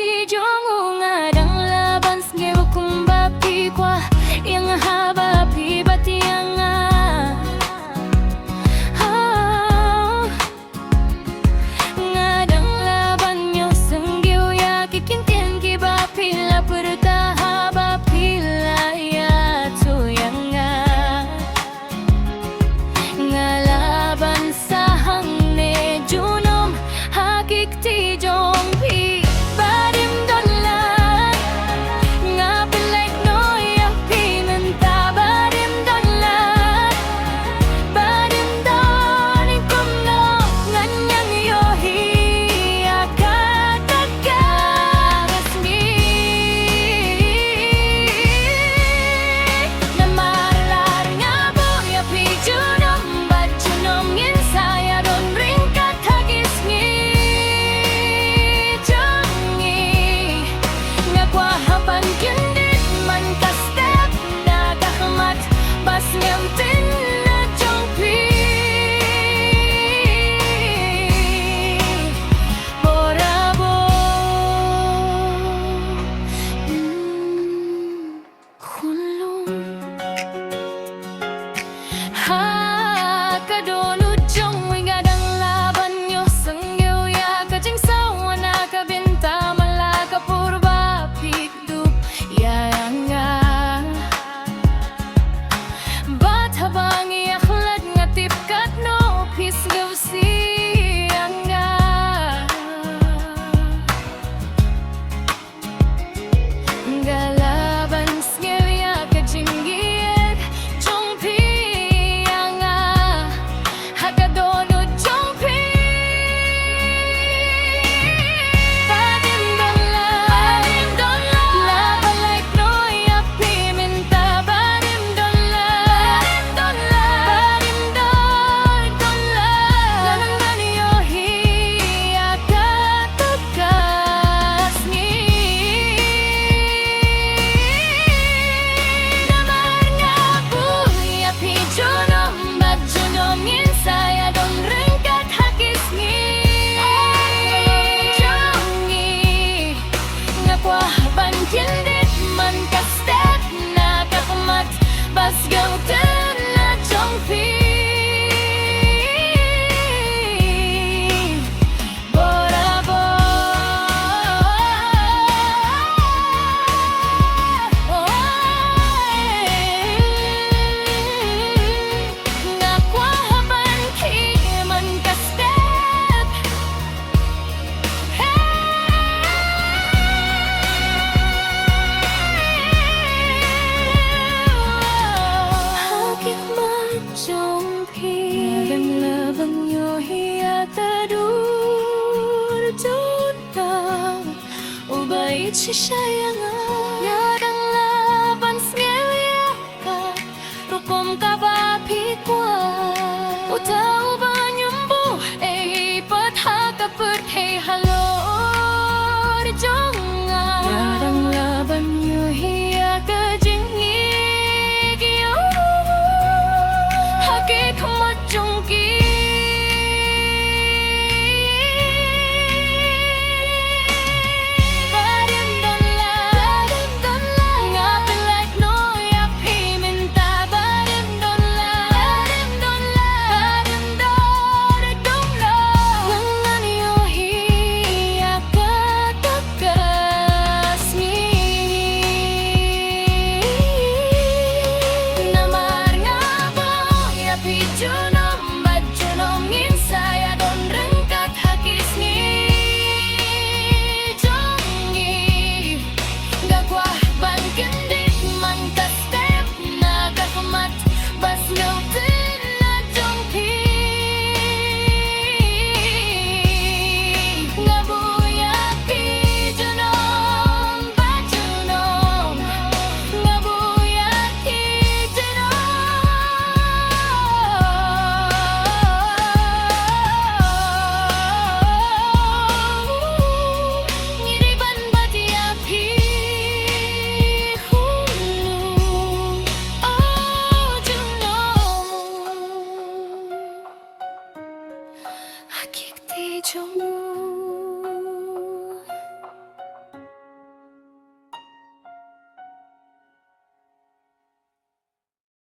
ti jong ngadang laban sngero kumba pikwa yang haba pibati yang ngadang laban nyo senggyo ya kikintien kiba pila perta haba pila ya tu yang ngalaban sa hangne junom hakik ti jong pi badim donlan ngapilek no ya pinenta badim donlan badim don kumno nganyang yo hi akatagaresmi namalar nga bo ya pi junom bat junom ngin saya don ringkat hagis ngi jongi ngakwa hapan kindit man ka step na kahmat bas ngamtin na jongpi borabo kulung hakadonu jong ngadang laban nyo senggyo ya kajing sawa na kabinta malaka purba pikdup ya nga bat habang iakhlad nga tipkat no pisgaw si nga galaban sngewya kajinggiyek jongpi nga hakadono jongpi badim donlan labalay no ya piminta badim donlan badim donlan lanang yo hi akatugas ni namar nga buya pi junom bat junom ngin saya don ringkat hakis ngi jongi ngakwa haban kindit man ka step na kakmat bas gautan na jongpi borabo ngakwa haban ki man ka step hakik majongpi ngadang labang yo hiya tadur junta ubay si sayang